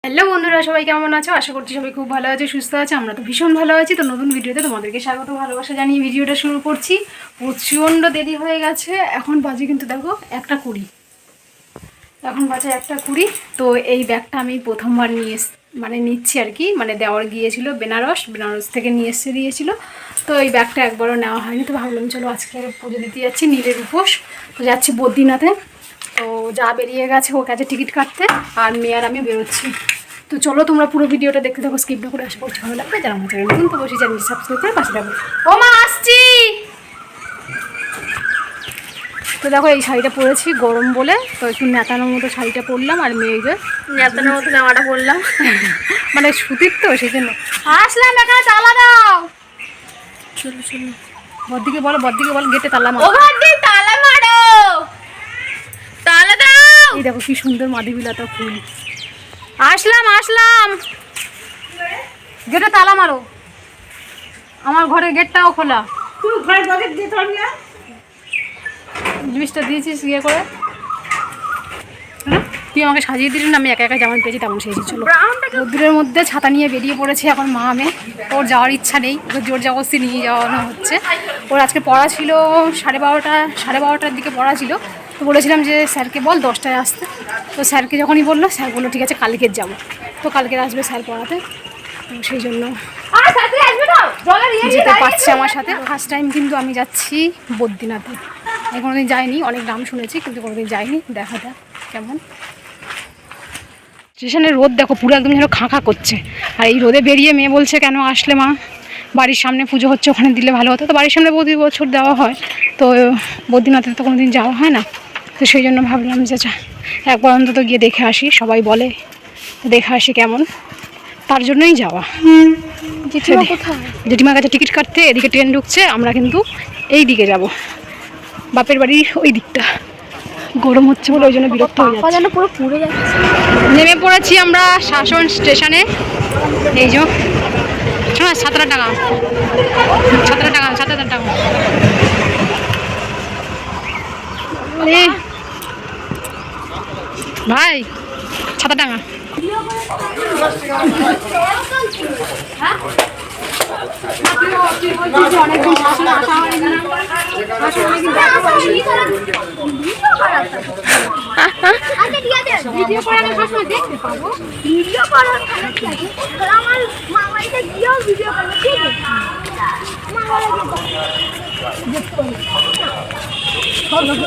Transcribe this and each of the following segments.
Hello বন্ধুরা, সবাই কেমন আছো? আশা করছি সবাই খুব ভালো আছে, সুস্থ আছে। আমরা তো ভীষণ ভালো আছি। তো নতুন ভিডিওতে তোমাদেরকে স্বাগত, ভালোবাসা জানিয়ে ভিডিওটা শুরু করছি। প্রচণ্ড দেরি হয়ে গেছে, এখন বাজে কিন্তু দেখো 1:20। এখন বাজে 1:20। তো এই ব্যাগটা আমি প্রথমবার নিচ্ছি আর কি, দেওয়ার গিয়েছিল বেনারস থেকে নিয়ে এসে দিয়েছিল। তো এই ব্যাগটা একবারও নেওয়া হয়নি। তো ভাবলাম চলো আজকে পুজো দিতে যাচ্ছি, নীলের উপোস। তো যাচ্ছি বদ্রীনাথে। তো যা বেরিয়ে গেছে ওর কাছে টিকিট কাটতে, আর মেয়ে আর আমি বেরোচ্ছি। তো চলো তোমরা পুরো ভিডিওটা দেখতে থাকো, স্কিপ না করে। আশা করছি ভালো লাগবে। যারা আমার চ্যানেল নতুন তো বসে চ্যানেল সাবস্ক্রাইব করে পাশে থাকবে। ও মা, আসছি। তো দেখো এই শাড়িটা পরেছি গরম বলে, তো একটু নেতানোর মতো শাড়িটা পরলাম, আর মেয়েকে নেতানোর মতো জামাটা পরলাম। সুতির তো সেই জন্য আসলাম। এখানে তালা দাও। চলো চলো, বদ্দিকে বলো গেটে তালা মারো। তালা মারো, তালা দাও। এই দেখো কি সুন্দর মাধবীলতা ফুল। আসলাম গেটে তালা মারো। আমার ঘরের গেটটাও খোলা। জিনিসটা দিয়েছিস ইয়ে করে, তুই আমাকে সাজিয়ে দিলি না, আমি একা একা যেমন পেয়েছি তেমন সেজেছি। চলো রোদ্দুরের মধ্যে ছাতা নিয়ে বেরিয়ে পড়েছে এখন মা মেয়ে। ওর যাওয়ার ইচ্ছা নেই, ওকে জোর জবরদস্তি নিয়ে যাওয়ানো হচ্ছে। ওর আজকে পড়া ছিল 12:30 দিকে পড়া ছিল। তো বলেছিলাম যে স্যারকে বল 10টায় আসতে। তো স্যারকে যখনই বললো, স্যার বললো ঠিক আছে কালকের যাবো। তো কালকের আসবে স্যার পড়াতে। তো সেই জন্য যেতে পারছে আমার সাথে। ফার্স্ট টাইম কিন্তু আমি যাচ্ছি বদ্রীনাথে। আমি কোনোদিন যাইনি, অনেক নাম শুনেছি কিন্তু কোনোদিন যাইনি। দেখা যাক কেমন। স্টেশনের রোদ দেখো পুরো একদম যেন খাঁ করছে। আর এই রোদে বেরিয়ে মেয়ে বলছে কেন আসলে মা, বাড়ির সামনে পুজো হচ্ছে ওখানে দিলে ভালো হতো। তো বাড়ির সামনে প্রতি বছর দেওয়া হয়, তো বদ্রীনাথে তো কোনোদিন যাওয়া হয় না। তো সেই জন্য ভাবলাম যে একবার অন্তত গিয়ে দেখে আসি, সবাই বলে দেখে আসি কেমন, তার জন্যই যাওয়া। জেঠিমার কাছে টিকিট কাটতে, এদিকে ট্রেন ঢুকছে, আমরা কিন্তু এই দিকে যাব, বাপের বাড়ির ওই দিকটা। গরম হচ্ছে বলে ওই জন্য বিরক্ত হয়ে যাচ্ছে। পুরো পুড়ে যাচ্ছে। নেমে পড়েছি আমরা শাসন স্টেশনে। এই যে শোনা 17 টাকা ভাই, 7 টাকা। অনেকদিন শাসনে আসা হয়নি। ভিডিও করে আমি সবসময় দেখতে পাবো। ভিডিও করার আমার মামাইতে গিয়েও ভিডিও করবো, ঠিক আছে?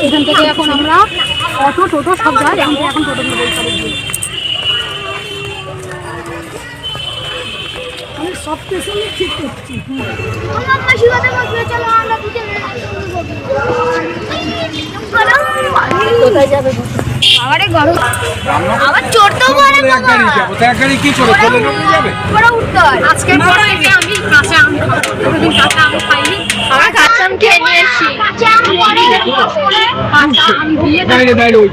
এখান থেকে এখন আমরা অটো টোটো সব যায়, এখন টোটো নিয়ে আমি সব স্টেশনে ঠিক করছি। কোথায় যাবে? আবার চড়তেও পারে বাবা। কি করে চলে যাবে? ওরা উঠতে হয়। আজকে পর থেকে আমি কাঁচা আম খাবো। কোনোদিন কাঁচা আম খাইনি। আমরা কাঁচা আম খেয়ে নিয়ে এসছি। কাঁচা আম দিয়ে বাইরে ওই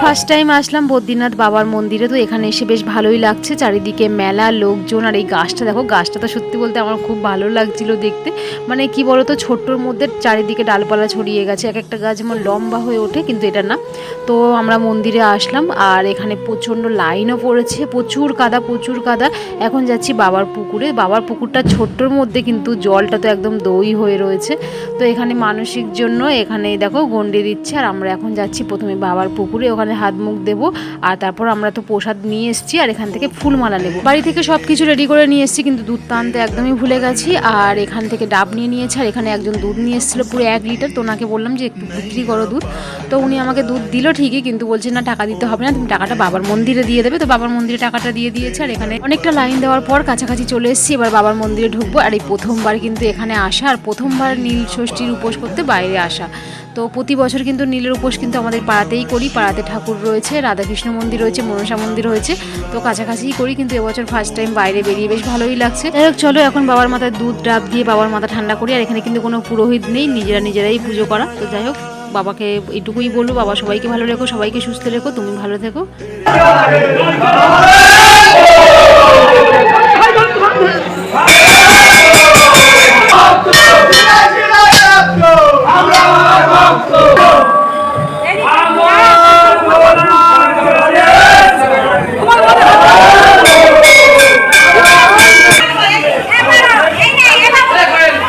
ফার্স্ট টাইম আসলাম বদ্রীনাথ বাবার মন্দিরে। তো এখানে এসে বেশ ভালোই লাগছে, চারিদিকে মেলা, লোকজন, আর এই গাছটা দেখো, গাছটা তো সত্যি বলতে আমার খুব ভালো লাগছিল দেখতে। কি বলতো, ছোট্টর মধ্যে চারিদিকে ডালপালা ছড়িয়ে গেছে, এক একটা গাছ যেমন লম্বা হয়ে ওঠে, কিন্তু এটা না। তো আমরা মন্দিরে আসলাম, আর এখানে প্রচণ্ড লাইনও পড়েছে, প্রচুর কাদা। এখন যাচ্ছি বাবার পুকুরে। বাবার পুকুরটা ছোট্টর মধ্যে, কিন্তু জলটা তো একদম দই হয়ে রয়েছে। তো এখানে মানসিক জন্য এখানে দেখো গন্ডি দিচ্ছে, আর আমরা এখন যাচ্ছি প্রথমে বাবার পুকুরে। ওখানে হাত মুখ দেবো, আর তারপর আমরা তো প্রসাদ নিয়ে এসেছি আর এখান থেকে ফুলমালা নেবো। বাড়ি থেকে সব কিছু রেডি করে নিয়ে এসেছি, কিন্তু দুধ টানতে একদমই ভুলে গেছি। আর এখান থেকে ডাব নিয়ে নিয়েছে, আর এখানে একজন দুধ নিয়ে এসেছিলো পুরো 1 লিটার। তো ওনাকে বললাম যে একটু বিক্রি করো দুধ, তো উনি আমাকে দুধ দিল ঠিকই, কিন্তু বলছে না টাকা দিতে হবে না, তুমি টাকাটা বাবার মন্দিরে দিয়ে দেবে। তো বাবার মন্দিরে টাকাটা দিয়ে দিয়েছে। আর এখানে অনেকটা লাইন দেওয়ার পর কাছাকাছি চলে এসেছি, এবার বাবার মন্দিরে ঢুকবো। আর এই প্রথমবার কিন্তু এখানে আসা, আর প্রথমবার নীল ষষ্ঠীর উপোস করতে বাইরে আসা। তো প্রতি বছর কিন্তু নীলের উপোস কিন্তু আমাদের পাড়াতেই করি, পাড়াতে ঠাকুর রয়েছে, রাধাকৃষ্ণ মন্দির রয়েছে, মনসা মন্দির রয়েছে, তো কাছাকাছিই করি। কিন্তু এবছর ফার্স্ট টাইম বাইরে বেরিয়ে বেশ ভালোই লাগছে। যাই হোক চলো এখন বাবার মাথায় দুধ ডাব দিয়ে বাবার মাথা ঠান্ডা করি। আর এখানে কিন্তু কোনো পুরোহিত নেই, নিজেরাই পুজো করা। তো যাই হোক বাবাকে এইটুকুই বলবো, বাবা সবাইকে ভালো রেখো, সবাইকে সুস্থ রেখো, তুমি ভালো থেকো।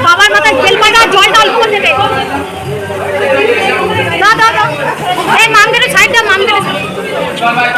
বাবার মাথায় তেল পাটা জলটা অল্প দেবে। দাও এই মামদের সাইডটা মামদের চল ভাই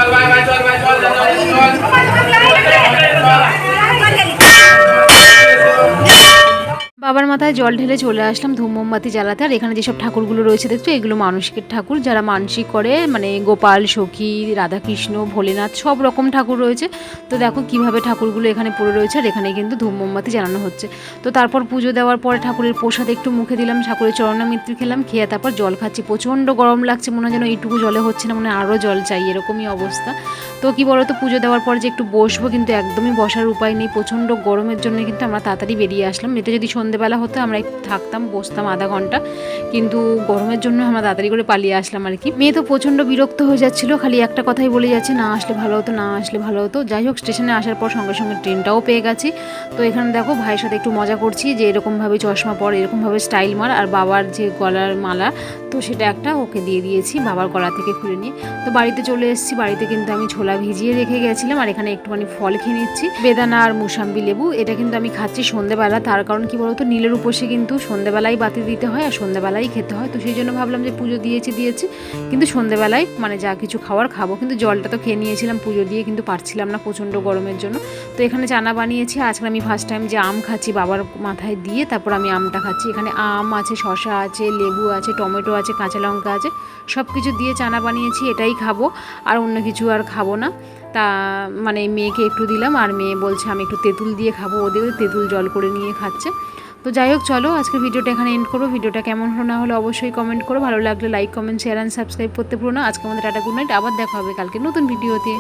বাবার মাথায় জল ঢেলে চলে আসলাম ধূপ মোমবাতি জ্বালাতে। আর এখানে যেসব ঠাকুরগুলো রয়েছে দেখছো, এগুলো মানসিকের ঠাকুর, যারা মানসিক করে, মানে গোপাল, সখী, রাধাকৃষ্ণ, ভোলেনাথ সব রকম ঠাকুর রয়েছে। তো দেখো কিভাবে ঠাকুরগুলো এখানে পড়ে রয়েছে, আর এখানে কিন্তু ধূপ মোমবাতি জ্বালানো হচ্ছে। তো তারপর পুজো দেওয়ার পরে ঠাকুরের প্রসাদ একটু মুখে দিলাম, ঠাকুরের চরণামৃত্যু খেলাম, খেয়ে তারপর জল খাচ্ছি। প্রচণ্ড গরম লাগছে, মনে হয় যেন এইটুকু জলে হচ্ছে না, মানে আরও জল চাই, এরকমই অবস্থা। তো কি বলো তো, পুজো দেওয়ার পর যে একটু বসবো, কিন্তু একদমই বসার উপায় নেই, প্রচণ্ড গরমের জন্য কিন্তু আমরা তাড়াতাড়ি বেরিয়ে আসলাম। এটা যদি সন্ধ্যেবেলা হতো আমরা একটু থাকতাম, বসতাম আধা ঘন্টা, কিন্তু গরমের জন্য আমরা তাড়াতাড়ি করে পালিয়ে আসলাম আর কি। মেয়ে তো প্রচণ্ড বিরক্ত হয়ে যাচ্ছিল, খালি একটা কথাই বলে যাচ্ছে, না আসলে ভালো হতো, না আসলে ভালো হতো। যাই হোক স্টেশনে আসার পর সঙ্গে সঙ্গে ট্রেনটাও পেয়ে গেছি। তো এখানে দেখো ভাইয়ের সাথে একটু মজা করছি, যে এরকমভাবে চশমা পর, এরকমভাবে স্টাইল মার। আর বাবার যে গলার মালা, তো সেটা একটা ওকে দিয়ে দিয়েছি বাবার গলা থেকে খুলে নিয়ে। তো বাড়িতে চলে এসেছি, বাড়িতে কিন্তু আমি ছোলা ভিজিয়ে রেখে গেছিলাম। আর এখানে একটুখানি ফল খেয়ে নিচ্ছি, বেদানা আর মুসাম্বি লেবু। এটা কিন্তু আমি খাচ্ছি সন্ধ্যেবেলা, তার কারণ কি বলতো, নীলের উপোসে কিন্তু সন্ধ্যেবেলায় বাতি দিতে হয় আর সন্ধ্যেবেলায় খেতে হয়। তো সেই জন্য ভাবলাম যে পুজো দিয়েছি কিন্তু সন্ধ্যেবেলায় মানে যা কিছু খাওয়ার খাবো। কিন্তু জলটা তো খেয়ে নিয়েছিলাম পুজো দিয়ে, কিন্তু পারছিলাম না প্রচণ্ড গরমের জন্য। তো এখানে চানা বানিয়েছি। আজকে আমি ফার্স্ট টাইম যে আম খাচ্ছি বাবার মাথায় দিয়ে, তারপর আমি আমটা খাচ্ছি। এখানে আম আছে, শশা আছে, লেবু আছে, টমেটো আছে, কাঁচা লঙ্কা আছে, সব কিছু দিয়ে চানা বানিয়েছি। এটাই খাবো, আর অন্য কিছু আর খাবো না। তা মানে মেয়েকে একটু দিলাম, আর মেয়ে বলছে আমি একটু তেঁতুল দিয়ে খাবো, ওদের তেঁতুল জল করে নিয়ে খাচ্ছে। তো যাই হোক চলো আজকের ভিডিওটা এখানে এন্ড করবো। ভিডিওটা কেমন হলো না হলো অবশ্যই কমেন্ট করো, ভালো লাগলে like, comment, share and subscribe করতে ভুলো না। আজকে আমাদের টাটা, গুড নাইট, আবার দেখা হবে কালকে নতুন ভিডিওতে।